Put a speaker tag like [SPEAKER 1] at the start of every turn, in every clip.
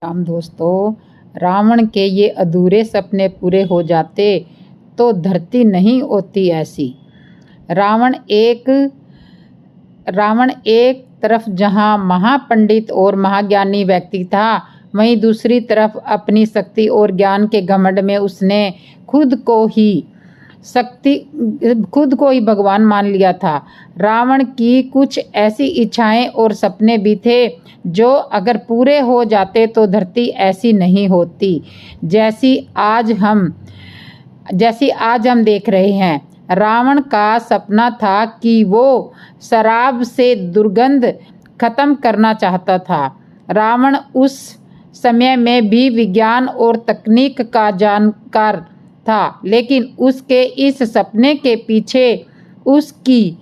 [SPEAKER 1] राम दोस्तों, रावण के ये अधूरे सपने पूरे हो जाते तो धरती नहीं होती ऐसी। रावण एक तरफ जहाँ महापंडित और महाज्ञानी व्यक्ति था, वहीं दूसरी तरफ अपनी शक्ति और ज्ञान के घमंड में उसने खुद को ही भगवान मान लिया था। रावण की कुछ ऐसी इच्छाएं और सपने भी थे जो अगर पूरे हो जाते तो धरती ऐसी नहीं होती जैसी आज हम देख रहे हैं। रावण का सपना था कि वो शराब से दुर्गंध खत्म करना चाहता था। रावण उस समय में भी विज्ञान और तकनीक का जानकार था, लेकिन उसके इस सपने के पीछे उसकी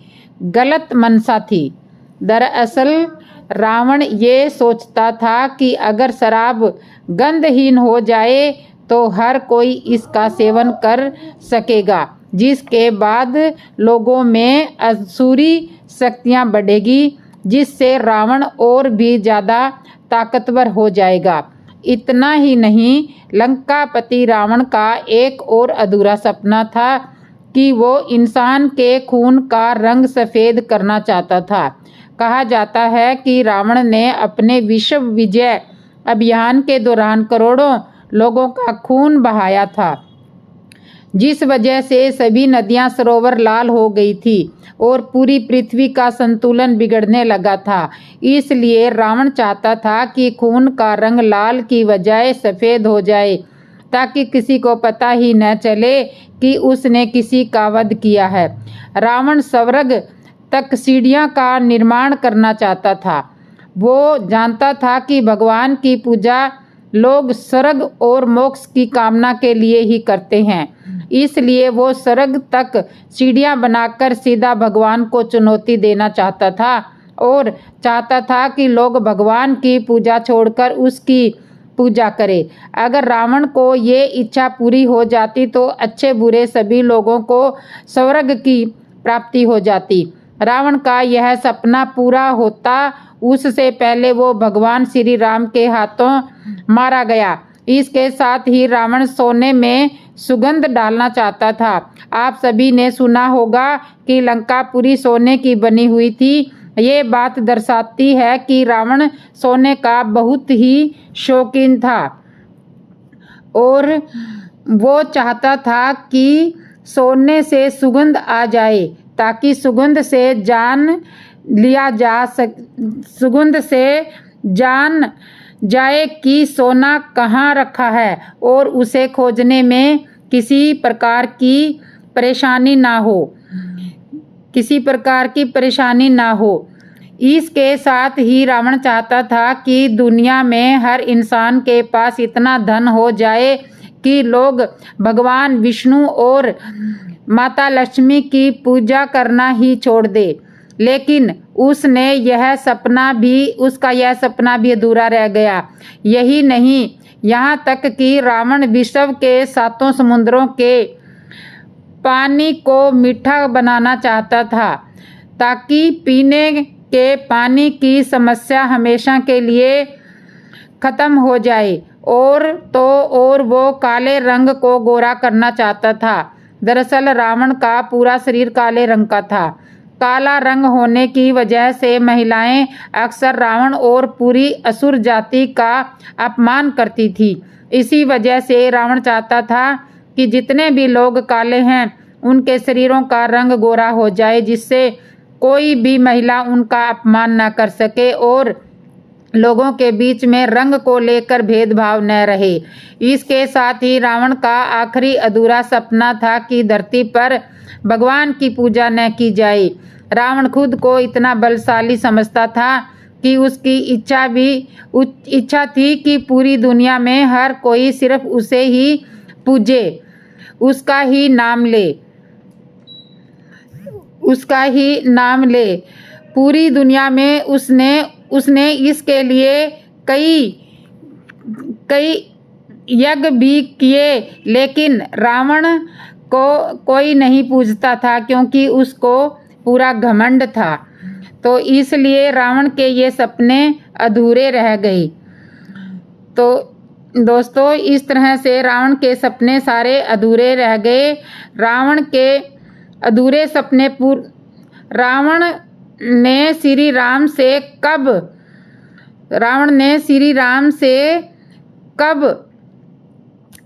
[SPEAKER 1] गलत मंशा थी। दरअसल रावण ये सोचता था कि अगर शराब गंधहीन हो जाए तो हर कोई इसका सेवन कर सकेगा, जिसके बाद लोगों में असुरी शक्तियाँ बढ़ेगी, जिससे रावण और भी ज़्यादा ताकतवर हो जाएगा। इतना ही नहीं, लंकापति रावण का एक और अधूरा सपना था कि वो इंसान के खून का रंग सफ़ेद करना चाहता था। कहा जाता है कि रावण ने अपने विश्व विजय अभियान के दौरान करोड़ों लोगों का खून बहाया था, जिस वजह से सभी नदियां सरोवर लाल हो गई थी और पूरी पृथ्वी का संतुलन बिगड़ने लगा था। इसलिए रावण चाहता था कि खून का रंग लाल की बजाय सफ़ेद हो जाए, ताकि किसी को पता ही न चले कि उसने किसी का वध किया है। रावण स्वर्ग तक सीढ़ियां का निर्माण करना चाहता था। वो जानता था कि भगवान की पूजा लोग स्वर्ग और मोक्ष की कामना के लिए ही करते हैं, इसलिए वो स्वर्ग तक सीढ़ियां बनाकर सीधा भगवान को चुनौती देना चाहता था और चाहता था कि लोग भगवान की पूजा छोड़कर उसकी पूजा करें। अगर रावण को ये इच्छा पूरी हो जाती तो अच्छे बुरे सभी लोगों को स्वर्ग की प्राप्ति हो जाती। रावण का यह सपना पूरा होता उससे पहले वो भगवान श्री राम के हाथों मारा गया। इसके साथ ही रावण सोने में सुगंध डालना चाहता था। आप सभी ने सुना होगा कि लंका पूरी सोने की बनी हुई थी। ये बात दर्शाती है कि रावण सोने का बहुत ही शौकीन था और वो चाहता था कि सोने से सुगंध आ जाए, ताकि सुगंध से जान जाए कि सोना कहाँ रखा है और उसे खोजने में किसी प्रकार की परेशानी ना हो। इसके साथ ही रावण चाहता था कि दुनिया में हर इंसान के पास इतना धन हो जाए कि लोग भगवान विष्णु और माता लक्ष्मी की पूजा करना ही छोड़ दे। लेकिन उसका यह सपना भी अधूरा रह गया। यही नहीं, यहाँ तक कि रावण विश्व के 7 समुद्रों के पानी को मीठा बनाना चाहता था, ताकि पीने के पानी की समस्या हमेशा के लिए खत्म हो जाए। और वो काले रंग को गोरा करना चाहता था। दरअसल रावण का पूरा शरीर काले रंग का था। काला रंग होने की वजह से महिलाएं अक्सर रावण और पूरी असुर जाति का अपमान करती थी। इसी वजह से रावण चाहता था कि जितने भी लोग काले हैं उनके शरीरों का रंग गोरा हो जाए, जिससे कोई भी महिला उनका अपमान न कर सके और लोगों के बीच में रंग को लेकर भेदभाव न रहे। इसके साथ ही रावण का आखिरी अधूरा सपना था कि धरती पर भगवान की पूजा न की जाए। रावण खुद को इतना बलशाली समझता था कि उसकी इच्छा थी कि पूरी दुनिया में हर कोई सिर्फ उसे ही पूजे, उसका ही नाम ले। पूरी दुनिया में उसने इसके लिए कई यज्ञ भी किए, लेकिन रावण को कोई नहीं पूजता था, क्योंकि उसको पूरा घमंड था। तो इसलिए रावण के ये सपने अधूरे रह गए। तो दोस्तों इस तरह से रावण के सपने सारे अधूरे रह गए। रावण के अधूरे सपने रावण ने श्री राम से कब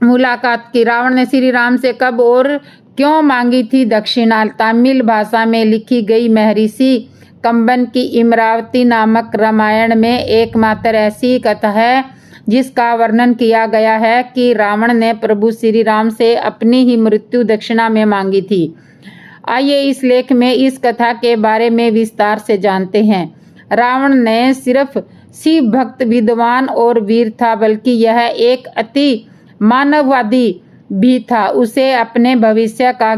[SPEAKER 1] मुलाकात की? रावण ने श्री राम से कब और क्यों मांगी थी दक्षिणा? तमिल भाषा में लिखी गई महर्षि कंबन की इमरावती नामक रामायण में एकमात्र ऐसी कथा है जिसका वर्णन किया गया है कि रावण ने प्रभु श्री राम से अपनी ही मृत्यु दक्षिणा में मांगी थी। आइए इस लेख में इस कथा के बारे में विस्तार से जानते हैं। रावण ने सिर्फ शिव भक्त, विद्वान और वीर था, बल्कि यह एक अति मानववादी भी था। उसे अपने भविष्य का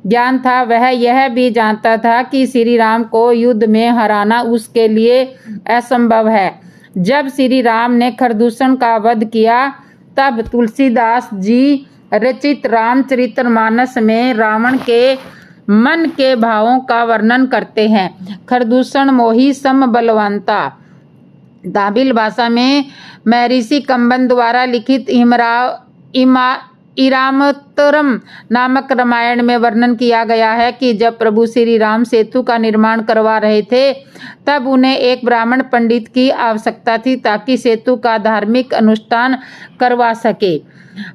[SPEAKER 1] ज्ञान था। वह यह भी जानता था कि श्री राम को युद्ध में हराना उसके लिए असंभव है। जब श्री राम ने खरदूषण का वध किया तब तुलसीदास जी रचित रामचरितमानस में रावण के मन के भावों का वर्णन करते हैं। खरदूषण मोही सम बलवंता। तमिल भाषा में महर्षि कंबन द्वारा लिखित इरामतोरम नामक रामायण में वर्णन किया गया है कि जब प्रभु श्री राम सेतु का निर्माण करवा रहे थे तब उन्हें एक ब्राह्मण पंडित की आवश्यकता थी ताकि सेतु का धार्मिक अनुष्ठान करवा सके।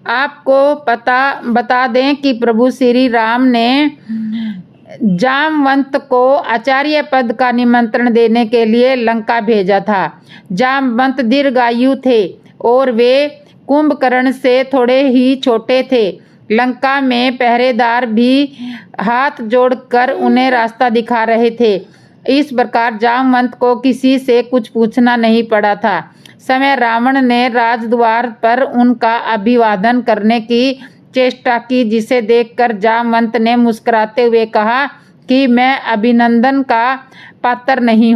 [SPEAKER 1] आपको बता दें कि प्रभु श्री राम ने जामवंत को आचार्य पद का निमंत्रण देने के लिए लंका भेजा था। जामवंत दीर्घायु थे और वे कुंभकर्ण से थोड़े ही छोटे थे। लंका में पहरेदार भी हाथ जोड़कर उन्हें रास्ता दिखा रहे थे। इस प्रकार जामवंत को किसी से कुछ पूछना नहीं पड़ा था। समय रावण ने राजद्वार पर उनका अभिवादन करने की चेष्टा की, जिसे देखकर जामवंत ने मुस्कुराते हुए कहा कि मैं अभिनंदन का पात्र नहीं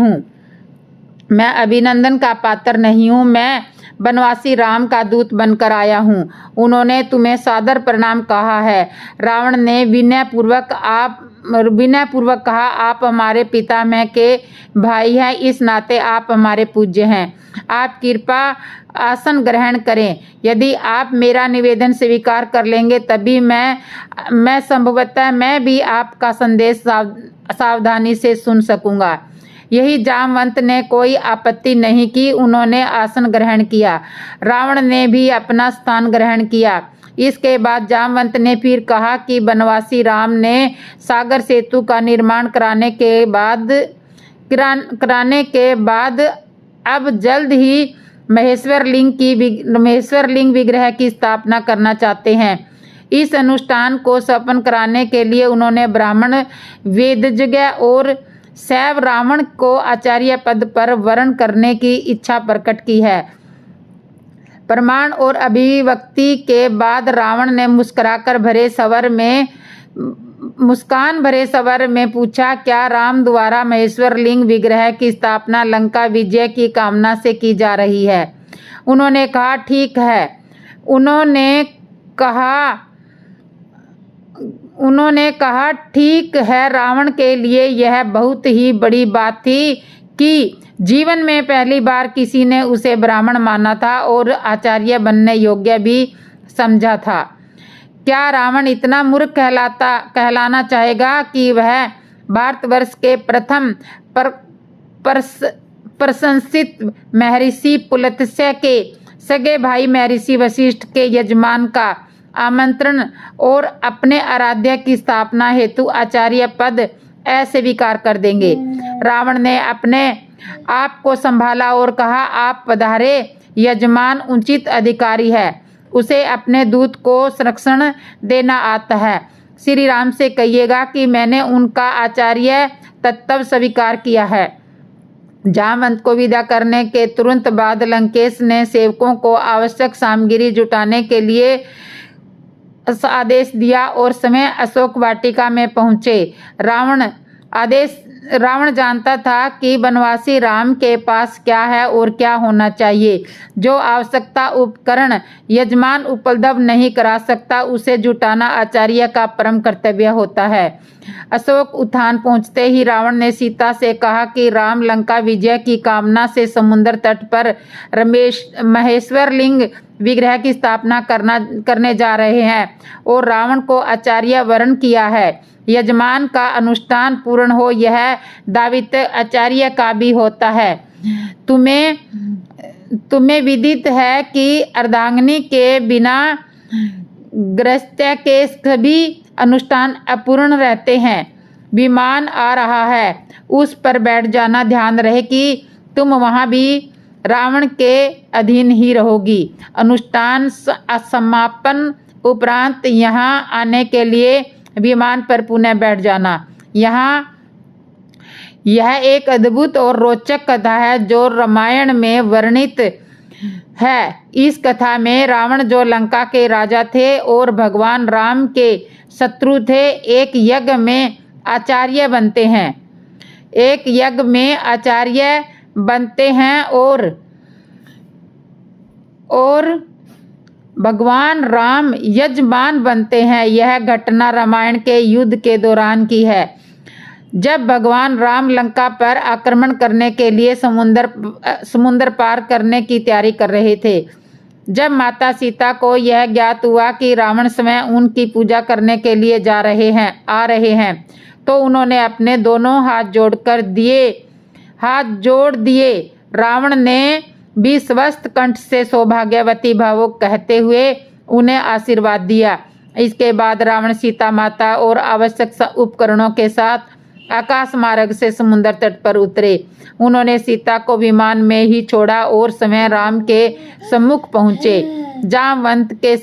[SPEAKER 1] हूँ। मैं बनवासी राम का दूत बनकर आया हूँ। उन्होंने तुम्हें सादर प्रणाम कहा है। रावण ने विनयपूर्वक कहा, आप हमारे पितामह के भाई हैं, इस नाते आप हमारे पूज्य हैं। आप कृपा आसन ग्रहण करें। यदि आप मेरा निवेदन स्वीकार कर लेंगे तभी मैं संभवतः मैं भी आपका संदेश सावधानी से सुन सकूंगा। यही जामवंत ने कोई आपत्ति नहीं की। उन्होंने आसन ग्रहण किया। रावण ने भी अपना स्थान ग्रहण किया। इसके बाद जामवंत ने फिर कहा कि बनवासी राम ने सागर सेतु का निर्माण कराने के बाद अब जल्द ही महेश्वर लिंग विग्रह की स्थापना करना चाहते हैं। इस अनुष्ठान को संपन्न कराने के लिए उन्होंने ब्राह्मण, वेदज्ञ और शैव रावण को आचार्य पद पर वरण करने की इच्छा प्रकट की है। प्रमाण और अभिव्यक्ति के बाद रावण ने मुस्कान भरे स्वर में पूछा, क्या राम द्वारा महेश्वर लिंग विग्रह की स्थापना लंका विजय की कामना से की जा रही है? उन्होंने कहा, ठीक है। उन्होंने कहा ठीक है। रावण के लिए यह बहुत ही बड़ी बात थी कि जीवन में पहली बार किसी ने उसे ब्राह्मण माना था और आचार्य बनने योग्य भी समझा था। क्या रावण इतना मूर्ख कहलाना चाहेगा कि वह भारतवर्ष के प्रथम प्रशंसित महर्षि पुलत्स्य के सगे भाई महर्षि वशिष्ठ के यजमान का आमंत्रण और अपने आराध्य की स्थापना हेतु आचार्य पद अस्वीकार कर देंगे? रावण ने अपने आप को संभाला और कहा, आप पधारे, यजमान उचित अधिकारी है। उसे अपने दूत को संरक्षण देना आता है। श्री राम से कहिएगा कि मैंने उनका आचार्य तत्व स्वीकार किया है। जामवंत को विदा करने के तुरंत बाद लंकेश ने सेवकों को आवश्यक सामग्री जुटाने के लिए आदेश दिया और समय अशोक वाटिका में पहुंचे। रावण रावण जानता था कि वनवासी राम के पास क्या है और क्या होना चाहिए। जो आवश्यकता उपकरण यजमान उपलब्ध नहीं करा सकता, उसे जुटाना आचार्य का परम कर्तव्य होता है। अशोक उद्यान पहुंचते ही रावण ने सीता से कहा कि राम लंका विजय की कामना से समुद्र तट पर महेश्वर लिंग विग्रह की स्थापना करने जा रहे हैं और रावण को आचार्य वर्ण किया है। यजमान का अनुष्ठान पूर्ण हो, यह दायित्व आचार्य का भी होता है। तुम्हें विदित है कि अर्धांगिनी के बिना गृहस्थ्य के सभी अनुष्ठान अपूर्ण रहते हैं। विमान आ रहा है, उस पर बैठ जाना। ध्यान रहे कि तुम वहाँ भी रावण के अधीन ही रहोगी। अनुष्ठान समापन उपरांत यहाँ आने के लिए विमान पर पुनः बैठ जाना। यह एक अद्भुत और रोचक कथा है जो रामायण में वर्णित है। इस कथा में रावण, जो लंका के राजा थे और भगवान राम के शत्रु थे, एक यज्ञ में आचार्य बनते हैं और भगवान राम यजमान बनते हैं। यह घटना रामायण के युद्ध के दौरान की है, जब भगवान राम लंका पर आक्रमण करने के लिए समुद्र पार करने की तैयारी कर रहे थे। जब माता सीता को यह ज्ञात हुआ कि रावण स्वयं उनकी पूजा करने के लिए आ रहे हैं, तो उन्होंने अपने दोनों हाथ जोड़ दिए। रावण ने भी स्वस्थ कंठ से सौभाग्यवती भावों कहते हुए उन्हें आशीर्वाद दिया। इसके बाद रावण सीता माता और आवश्यक उपकरणों के साथ आकाश मार्ग से समुद्र तट पर उतरे। उन्होंने सीता को विमान में ही छोड़ा और स्वयं राम के सम्मुख पहुँचे। जामवंत के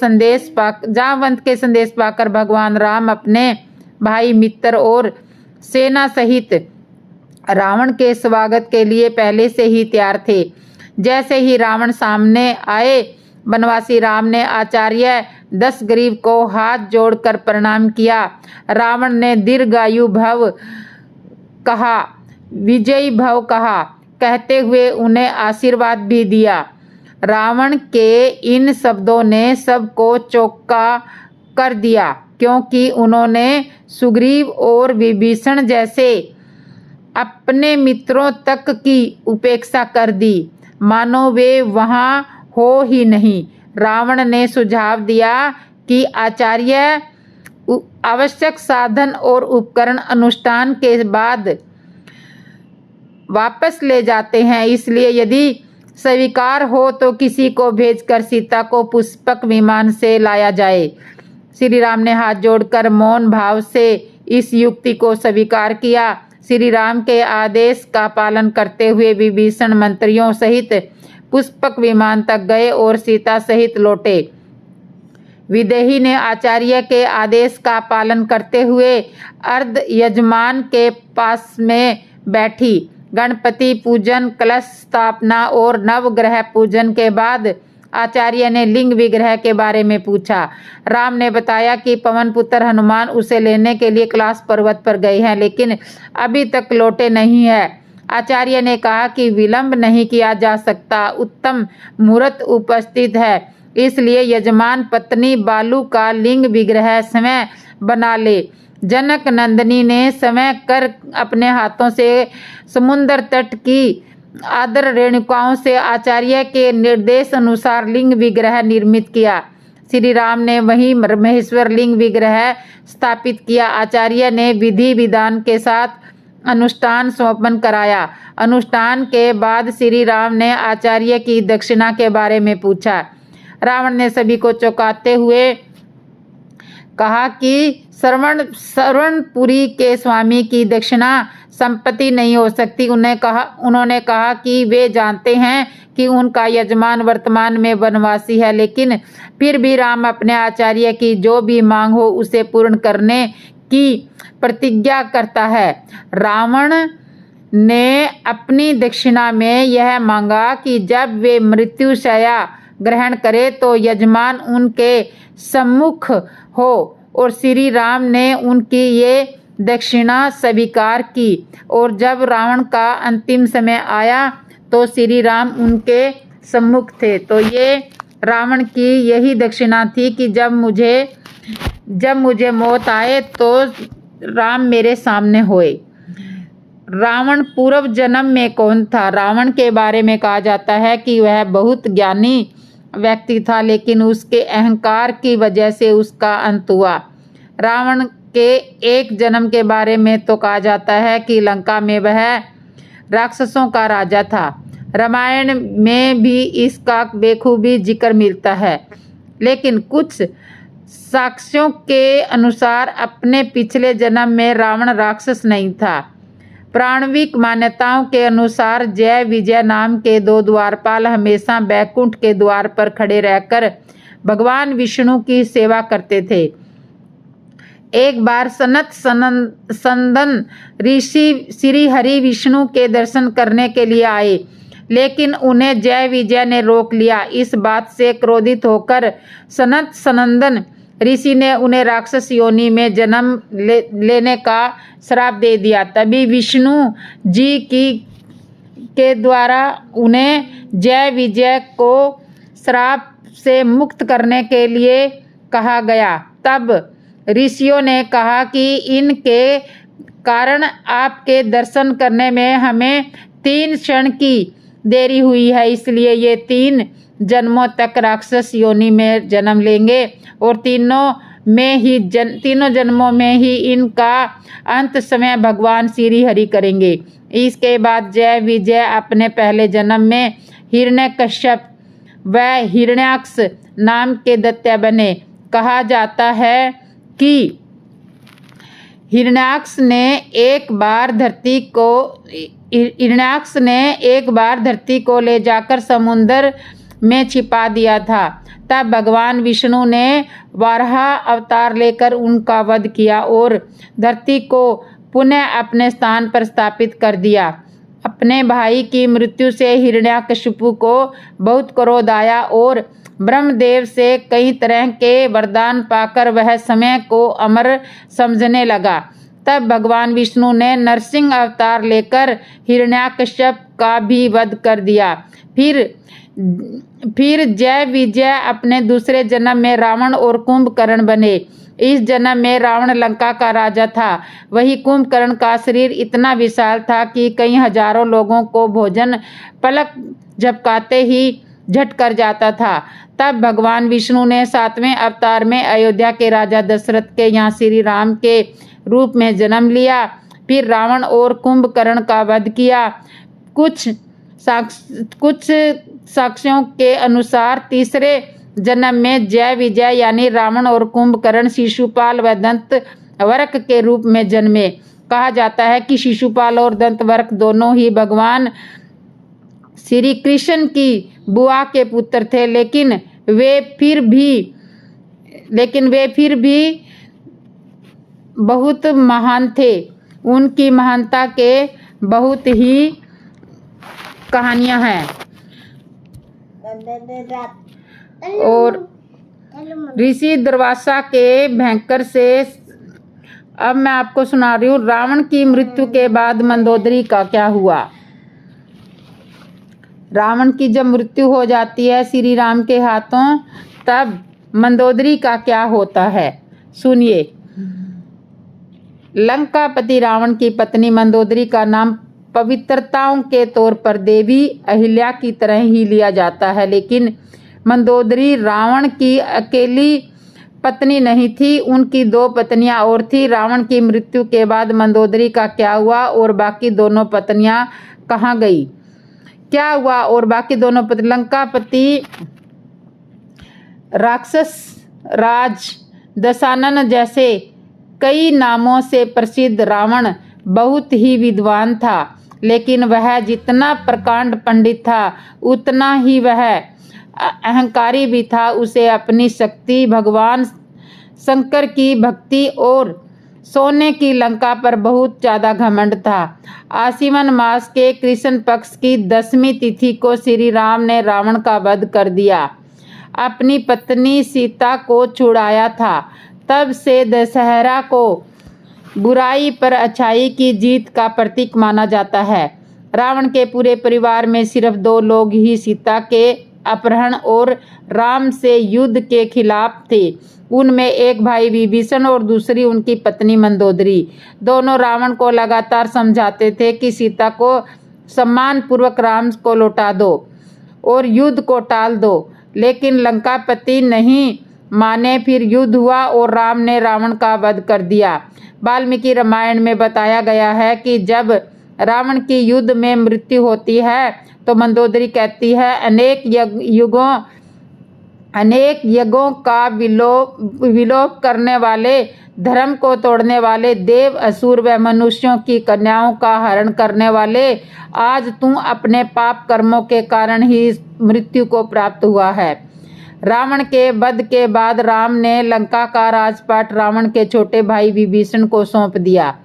[SPEAKER 1] संदेश पाकर भगवान राम अपने भाई, मित्र और सेना सहित रावण के स्वागत के लिए पहले से ही तैयार थे। जैसे ही रावण सामने आए, वनवासी राम ने आचार्य दशग्रीव को हाथ जोड़कर प्रणाम किया। रावण ने दीर्घायु भव कहा, विजयी भव कहा, कहते हुए उन्हें आशीर्वाद भी दिया। रावण के इन शब्दों ने सबको चौंका कर दिया, क्योंकि उन्होंने सुग्रीव और विभीषण जैसे अपने मित्रों तक की उपेक्षा कर दी, मानो वे वहाँ हो ही नहीं। रावण ने सुझाव दिया कि आचार्य आवश्यक साधन और उपकरण अनुष्ठान के बाद वापस ले जाते हैं, इसलिए यदि स्वीकार हो तो किसी को भेजकर सीता को पुष्पक विमान से लाया जाए। श्री राम ने हाथ जोड़कर मौन भाव से इस युक्ति को स्वीकार किया। श्री राम के आदेश का पालन करते हुए विभीषण मंत्रियों सहित पुष्पक विमान तक गए और सीता सहित लौटे। विदेही ने आचार्य के आदेश का पालन करते हुए अर्ध यजमान के पास में बैठी। गणपति पूजन, कलश स्थापना और नवग्रह पूजन के बाद आचार्य ने लिंग विग्रह के बारे में पूछा। राम ने बताया कि पवन पुत्र हनुमान उसे लेने के लिए कैलाश पर्वत पर गए हैं, लेकिन अभी तक लौटे नहीं है। आचार्य ने कहा कि विलंब नहीं किया जा सकता, उत्तम मुहूर्त उपस्थित है, इसलिए यजमान पत्नी बालू का लिंग विग्रह स्वयं बना ले। जनक नंदिनी ने स्वयं कर अपने हाथों से समुद्र तट की आदर रेणुकाओं से आचार्य के निर्देश अनुसार लिंग विग्रह निर्मित किया। श्री राम ने वहीं महेश्वर लिंग विग्रह स्थापित किया। आचार्य ने विधि विधान के साथ अनुष्ठान समापन कराया। अनुष्ठान के बाद श्री राम ने आचार्य की दक्षिणा के बारे में पूछा। रावण ने सभी को चौंकाते हुए कहा कि श्रवणपुरी के स्वामी की दक्षिणा संपत्ति नहीं हो सकती। उन्होंने कहा कि वे जानते हैं कि उनका यजमान वर्तमान में वनवासी है, लेकिन फिर भी राम अपने आचार्य की जो भी मांग हो उसे पूर्ण करने की प्रतिज्ञा करता है। रावण ने अपनी दक्षिणा में यह मांगा कि जब वे मृत्युशय्या ग्रहण करे तो यजमान उनके सम्मुख हो, और श्री राम ने उनकी ये दक्षिणा स्वीकार की और जब रावण का अंतिम समय आया तो श्री राम उनके सम्मुख थे। तो ये रावण की यही दक्षिणा थी कि जब मुझे मौत आए तो राम मेरे सामने होए। रावण पूर्व जन्म में कौन था? रावण के बारे में कहा जाता है कि वह बहुत ज्ञानी व्यक्ति था, लेकिन उसके अहंकार की वजह से उसका अंत हुआ। रावण के एक जन्म के बारे में तो कहा जाता है कि लंका में वह राक्षसों का राजा था। रामायण में भी इसका बेखूबी जिक्र मिलता है, लेकिन कुछ साक्ष्यों के अनुसार अपने पिछले जन्म में रावण राक्षस नहीं था। पौराणिक मान्यताओं के अनुसार जय विजय नाम के 2 द्वारपाल हमेशा बैकुंठ के द्वार पर खड़े रहकर भगवान विष्णु की सेवा करते थे। एक बार सनत सनंदन ऋषि श्री हरि विष्णु के दर्शन करने के लिए आए, लेकिन उन्हें जय विजय ने रोक लिया। इस बात से क्रोधित होकर सनत सनंदन ऋषि ने उन्हें राक्षस योनि में जन्म लेने का श्राप दे दिया। तभी विष्णु जी के द्वारा उन्हें जय विजय को श्राप से मुक्त करने के लिए कहा गया। तब ऋषियों ने कहा कि इनके कारण आपके दर्शन करने में हमें 3 क्षण की देरी हुई है, इसलिए ये 3 जन्मों तक राक्षस योनि में जन्म लेंगे और तीनों जन्मों में ही इनका अंत समय भगवान श्री हरि करेंगे। इसके बाद जय विजय अपने पहले जन्म में हिरण्यकश्यप व हिरण्याक्ष नाम के दैत्य बने। कहा जाता है कि हिरण्याक्ष ने एक बार धरती को ले जाकर समुद्र में छिपा दिया था। तब भगवान विष्णु ने वाराह अवतार लेकर उनका वध किया और धरती को पुनः अपने स्थान पर स्थापित कर दिया। अपने भाई की मृत्यु से हिरण्याकशिपु को बहुत क्रोध आया और ब्रह्मदेव से कई तरह के वरदान पाकर वह समय को अमर समझने लगा। तब भगवान विष्णु ने नरसिंह अवतार लेकर हिरण्याकश्यप का भी वध कर दिया। फिर जय विजय अपने दूसरे जन्म में रावण और कुंभकर्ण बने। इस जन्म में रावण लंका का राजा था, वही कुंभकर्ण का शरीर इतना विशाल था कि कई हजारों लोगों को भोजन पलक झपकाते ही झट कर जाता था। तब भगवान विष्णु ने 7वें अवतार में अयोध्या के राजा दशरथ के यहाँ श्री राम के रूप में जन्म लिया। फिर रावण और कुंभकर्ण का वध किया। कुछ साक्ष्यों के अनुसार तीसरे जन्म में जय विजय यानी रावण और कुंभकर्ण शिशुपाल व दंतवरक के रूप में जन्मे। कहा जाता है कि शिशुपाल और दंतवरक दोनों ही भगवान श्री कृष्ण की बुआ के पुत्र थे, लेकिन वे फिर भी बहुत महान थे। उनकी महानता के बहुत ही कहानियां हैं। और ऋषि दुर्वासा के भयंकर से अब मैं आपको सुना रही हूँ रावण की मृत्यु के बाद मंदोदरी का क्या हुआ। रावण की जब मृत्यु हो जाती है श्री राम के हाथों, तब मंदोदरी का क्या होता है सुनिए। लंकापति रावण की पत्नी मंदोदरी का नाम पवित्रताओं के तौर पर देवी अहिल्या की तरह ही लिया जाता है, लेकिन मंदोदरी रावण की अकेली पत्नी नहीं थी, उनकी 2 पत्नियां और थी। रावण की मृत्यु के बाद मंदोदरी का क्या हुआ और बाकी दोनों पत्नियां कहाँ गई, क्या हुआ और बाकी दोनों पत्नी। लंकापति राक्षस राज दशानन जैसे कई नामों से प्रसिद्ध रावण बहुत ही विद्वान था, लेकिन वह जितना प्रकांड पंडित था उतना ही वह अहंकारी भी था। उसे अपनी शक्ति, भगवान शंकर की भक्ति और सोने की लंका पर बहुत ज़्यादा घमंड था। आश्विन मास के कृष्ण पक्ष की 10वीं तिथि को श्री राम ने रावण का वध कर दिया, अपनी पत्नी सीता को छुड़ाया था। तब से दशहरा को बुराई पर अच्छाई की जीत का प्रतीक माना जाता है। रावण के पूरे परिवार में सिर्फ 2 लोग ही सीता के अपहरण और राम से युद्ध के खिलाफ थे। उनमें एक भाई विभीषण और दूसरी उनकी पत्नी मंदोदरी। दोनों रावण को लगातार समझाते थे कि सीता को सम्मानपूर्वक राम को लौटा दो और युद्ध को टाल दो, लेकिन लंकापति नहीं माने। फिर युद्ध हुआ और राम ने रावण का वध कर दिया। वाल्मीकि रामायण में बताया गया है कि जब रावण की युद्ध में मृत्यु होती है तो मंदोदरी कहती है, अनेक यज्ञों का विलोप करने वाले, धर्म को तोड़ने वाले, देव असुर व मनुष्यों की कन्याओं का हरण करने वाले, आज तू अपने पाप कर्मों के कारण ही मृत्यु को प्राप्त हुआ है। रावण के वध के बाद राम ने लंका का राजपाट रावण के छोटे भाई विभीषण को सौंप दिया।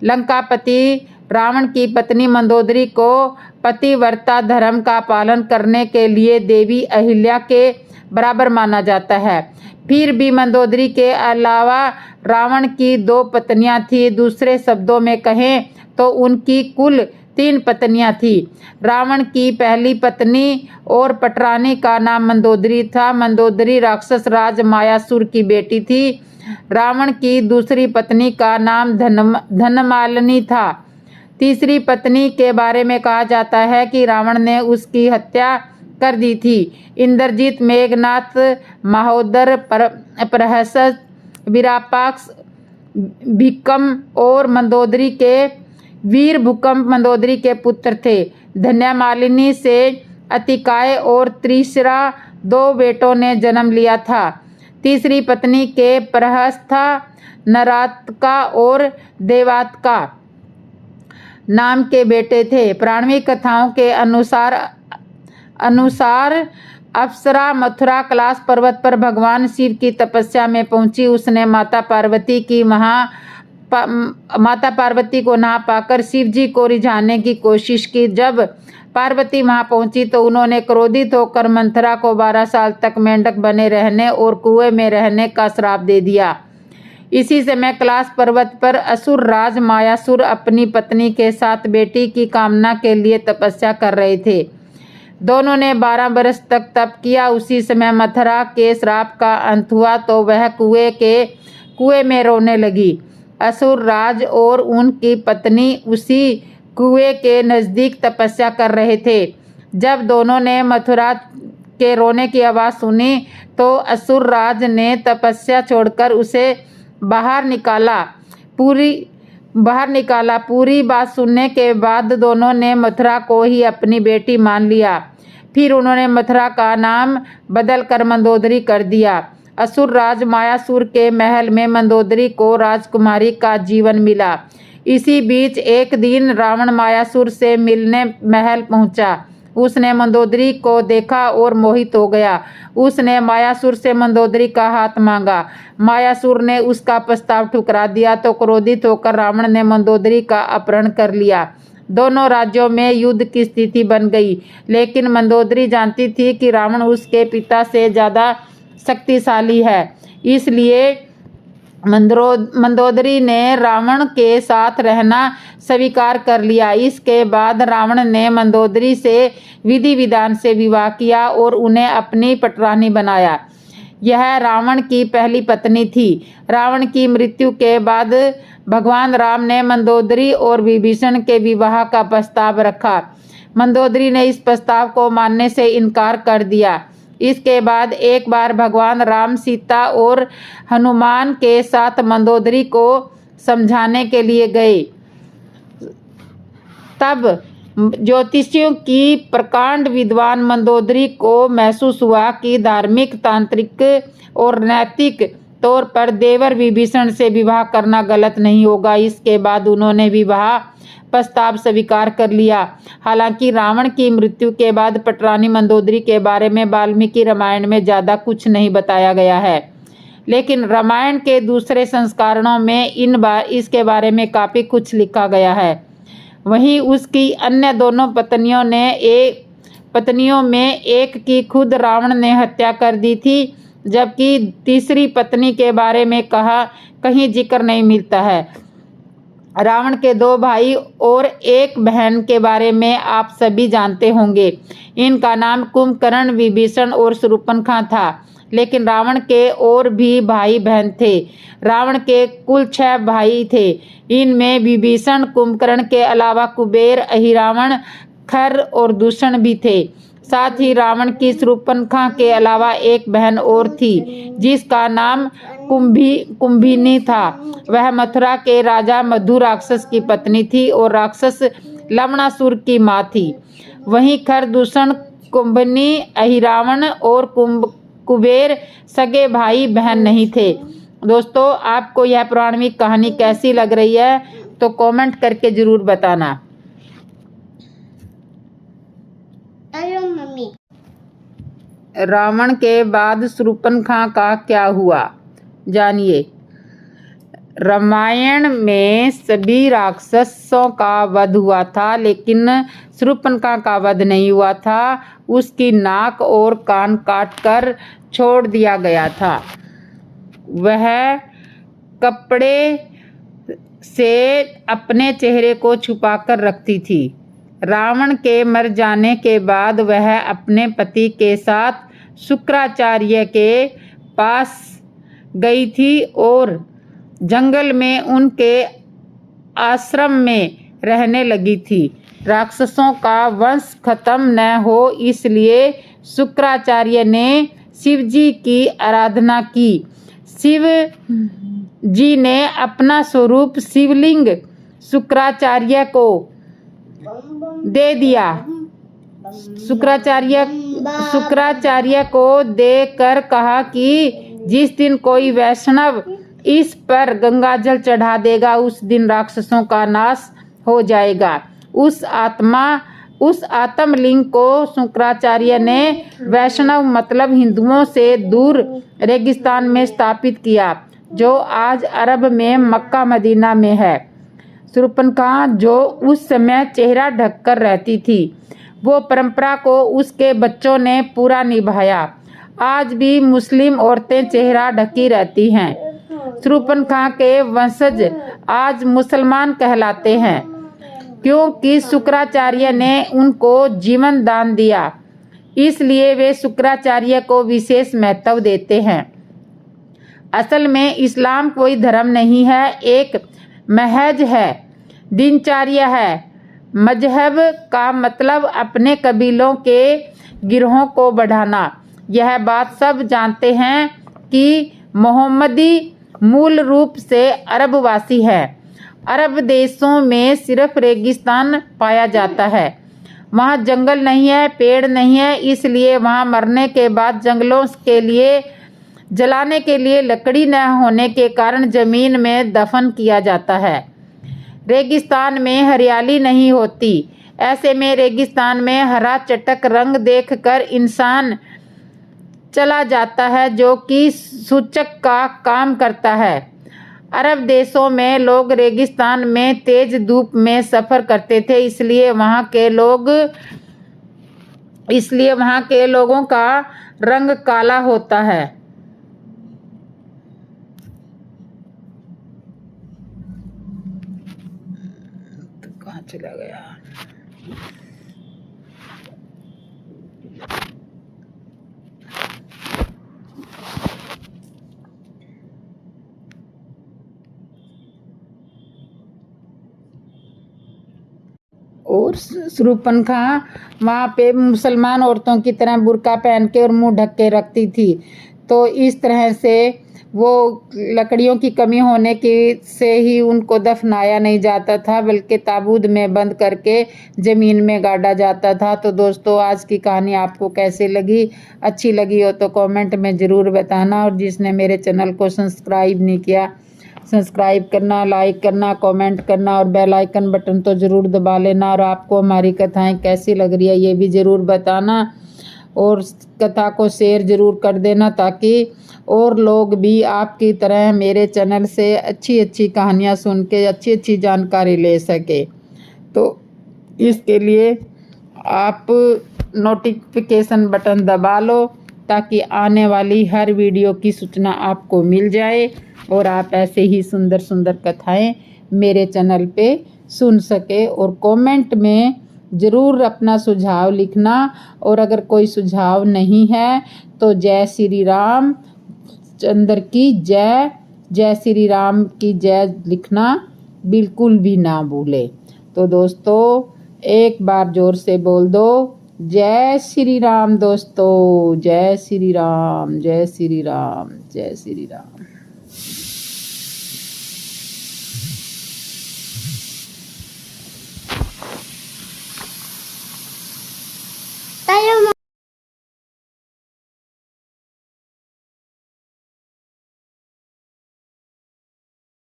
[SPEAKER 1] लंकापति रावण की पत्नी मंदोदरी को पतिव्रता धर्म का पालन करने के लिए देवी अहिल्या के बराबर माना जाता है। फिर भी मंदोदरी के अलावा रावण की 2 पत्नियां थी। दूसरे शब्दों में कहें तो उनकी कुल 3 पत्नियां थी। रावण की पहली पत्नी और पटरानी का नाम मंदोदरी था। मंदोदरी राक्षस राज मायासुर की बेटी थी। रावण की दूसरी पत्नी का नाम धनमालिनी था। तीसरी पत्नी के बारे में कहा जाता है कि रावण ने उसकी हत्या कर दी थी। इंद्रजीत, मेघनाथ, महोदर, प्रहसत, विरापाक्ष, भिक्कम और मंदोदरी के वीर भूकंप मंदोदरी के पुत्र थे। धन्यमालिनी से अतिकाय और त्रिशिरा 2 बेटों ने जन्म लिया था। तीसरी पत्नी के प्रहस्था, नरातका और देवातका नाम के बेटे थे। पौराणिक कथाओं के अनुसार अप्सरा मथुरा कैलाश पर्वत पर भगवान शिव की तपस्या में पहुंची। उसने माता पार्वती को नहा पाकर शिव जी को रिझाने की कोशिश की। जब पार्वती वहां पहुंची तो उन्होंने क्रोधित होकर मंथरा को 12 साल तक मेंढक बने रहने और कुएं में रहने का श्राप दे दिया। इसी समय कैलाश पर्वत पर असुर राज मायासुर अपनी पत्नी के साथ बेटी की कामना के लिए तपस्या कर रहे थे। दोनों ने 12 बरस तक तप किया। उसी समय मथुरा के श्राप का अंत हुआ तो वह कुएं में रोने लगी। असुर राज और उनकी पत्नी उसी कुएं के नजदीक तपस्या कर रहे थे। जब दोनों ने मथुरा के रोने की आवाज़ सुनी तो असुर राज ने तपस्या छोड़कर उसे बाहर निकाला। पूरी बात सुनने के बाद दोनों ने मथुरा को ही अपनी बेटी मान लिया। फिर उन्होंने मथुरा का नाम बदलकर मंदोदरी कर दिया। असुर राज मायासुर के महल में मंदोदरी को राजकुमारी का जीवन मिला। इसी बीच एक दिन रावण मायासुर से मिलने महल पहुंचा। उसने मंदोदरी को देखा और मोहित हो गया। उसने मायासुर से मंदोदरी का हाथ मांगा। मायासुर ने उसका प्रस्ताव ठुकरा दिया तो क्रोधित होकर रावण ने मंदोदरी का अपहरण कर लिया। दोनों राज्यों में युद्ध की स्थिति बन गई, लेकिन मंदोदरी जानती थी कि रावण उसके पिता से ज़्यादा शक्तिशाली है। इसलिए मंदोदरी ने रावण के साथ रहना स्वीकार कर लिया। इसके बाद रावण ने मंदोदरी से विधि विधान से विवाह किया और उन्हें अपनी पटरानी बनाया। यह रावण की पहली पत्नी थी। रावण की मृत्यु के बाद भगवान राम ने मंदोदरी और विभीषण के विवाह का प्रस्ताव रखा। मंदोदरी ने इस प्रस्ताव को मानने से इनकार कर दिया। इसके बाद एक बार भगवान राम सीता और हनुमान के साथ मंदोदरी को समझाने के लिए गए। तब ज्योतिषियों की प्रकांड विद्वान मंदोदरी को महसूस हुआ कि धार्मिक, तांत्रिक और नैतिक तौर पर देवर विभीषण से विवाह करना गलत नहीं होगा। इसके बाद उन्होंने विवाह प्रस्ताव स्वीकार कर लिया। हालांकि रावण की मृत्यु के बाद पटरानी मंदोदरी के बारे में वाल्मीकि रामायण में ज़्यादा कुछ नहीं बताया गया है, लेकिन रामायण के दूसरे संस्करणों में इसके बारे में काफ़ी कुछ लिखा गया है। वहीं उसकी अन्य दोनों पत्नियों में एक की खुद रावण ने हत्या कर दी थी, जबकि तीसरी पत्नी के बारे में कहीं जिक्र नहीं मिलता है। रावण के 2 भाई और 1 बहन के बारे में आप सभी जानते होंगे। इनका नाम कुंभकर्ण, विभीषण और शूर्पणखा था। लेकिन रावण के और भी भाई बहन थे। रावण के कुल 6 भाई थे। इनमें विभीषण, कुंभकर्ण के अलावा कुबेर, अहिरावण, खर और दूषण भी थे। साथ ही रावण की शूर्पणखा के अलावा 1 बहन और थी, जिसका नाम कुंभिनी था। वह मथुरा के राजा मधु राक्षस की पत्नी थी और राक्षस लवणासुर की माँ थी। वहीं खर, दूषण, कुंभिनी, अहिरावण और कुबेर सगे भाई बहन नहीं थे। दोस्तों, आपको यह पौराणिक कहानी कैसी लग रही है तो कमेंट करके जरूर बताना।
[SPEAKER 2] मम्मी,
[SPEAKER 1] रावण के बाद शूर्पणखा का क्या हुआ, जानिए। रामायण में सभी राक्षसों का वध हुआ था, लेकिन शूर्पणखा का वध नहीं हुआ था। उसकी नाक और कान काटकर छोड़ दिया गया था। वह कपड़े से अपने चेहरे को छुपाकर रखती थी। रावण के मर जाने के बाद वह अपने पति के साथ शुक्राचार्य के पास गई थी और जंगल में उनके आश्रम में रहने लगी थी। राक्षसों का वंश खत्म न हो, इसलिए शुक्राचार्य ने शिव जी की आराधना की। शिव जी ने अपना स्वरूप शिवलिंग शुक्राचार्य को दे दिया। शुक्राचार्य को देकर कहा कि जिस दिन कोई वैष्णव इस पर गंगाजल चढ़ा देगा, उस दिन राक्षसों का नाश हो जाएगा। उस आत्मलिंग को शुक्राचार्य ने वैष्णव मतलब हिंदुओं से दूर रेगिस्तान में स्थापित किया, जो आज अरब में मक्का मदीना में है। शूर्पणखा, जो उस समय चेहरा ढककर रहती थी, वो परंपरा को उसके बच्चों ने पूरा निभाया। आज भी मुस्लिम औरतें चेहरा ढकी रहती हैं। शूर्पणखा के वंशज आज मुसलमान कहलाते हैं, क्योंकि शुक्राचार्य ने उनको जीवन दान दिया। इसलिए वे शुक्राचार्य को विशेष महत्व देते हैं। असल में इस्लाम कोई धर्म नहीं है, एक महज है, दिनचर्या है। मजहब का मतलब अपने कबीलों के गिरोहों को बढ़ाना। यह बात सब जानते हैं कि मोहम्मदी मूल रूप से अरबवासी है। अरब देशों में सिर्फ रेगिस्तान पाया जाता है। वहाँ जंगल नहीं है, पेड़ नहीं है, इसलिए वहाँ मरने के बाद जंगलों के लिए जलाने के लिए लकड़ी न होने के कारण जमीन में दफन किया जाता है। रेगिस्तान में हरियाली नहीं होती। ऐसे में रेगिस्तान में हरा चटक रंग देखकर इंसान चला जाता है, जो कि सूचक का काम करता है। अरब देशों में लोग रेगिस्तान में तेज धूप में सफ़र करते थे, इसलिए वहाँ के लोगों का रंग काला होता है। तो कहाँ चला गया? और शूर्पणखा वहाँ पे मुसलमान औरतों की तरह बुर्का पहन के और मुंह ढक के रखती थी। तो इस तरह से वो लकड़ियों की कमी होने की से ही उनको दफनाया नहीं जाता था, बल्कि ताबूत में बंद करके ज़मीन में गाड़ा जाता था। तो दोस्तों, आज की कहानी आपको कैसी लगी? अच्छी लगी हो तो कमेंट में ज़रूर बताना। और जिसने मेरे चैनल को सब्सक्राइब नहीं किया, सब्सक्राइब करना, लाइक करना, कमेंट करना और बेल आइकन बटन तो ज़रूर दबा लेना। और आपको हमारी कथाएं कैसी लग रही है ये भी ज़रूर बताना, और कथा को शेयर ज़रूर कर देना, ताकि और लोग भी आपकी तरह मेरे चैनल से अच्छी अच्छी कहानियाँ सुन के अच्छी अच्छी जानकारी ले सके। तो इसके लिए आप नोटिफिकेशन बटन दबा लो, ताकि आने वाली हर वीडियो की सूचना आपको मिल जाए और आप ऐसे ही सुंदर सुंदर कथाएं मेरे चैनल पे सुन सके। और कमेंट में ज़रूर अपना सुझाव लिखना। और अगर कोई सुझाव नहीं है तो जय श्री राम चंद्र की जय, जय श्री राम की जय लिखना बिल्कुल भी ना भूले। तो दोस्तों एक बार जोर से बोल दो, जय श्री राम दोस्तों, जय श्री राम, जय श्री राम, जय श्री राम।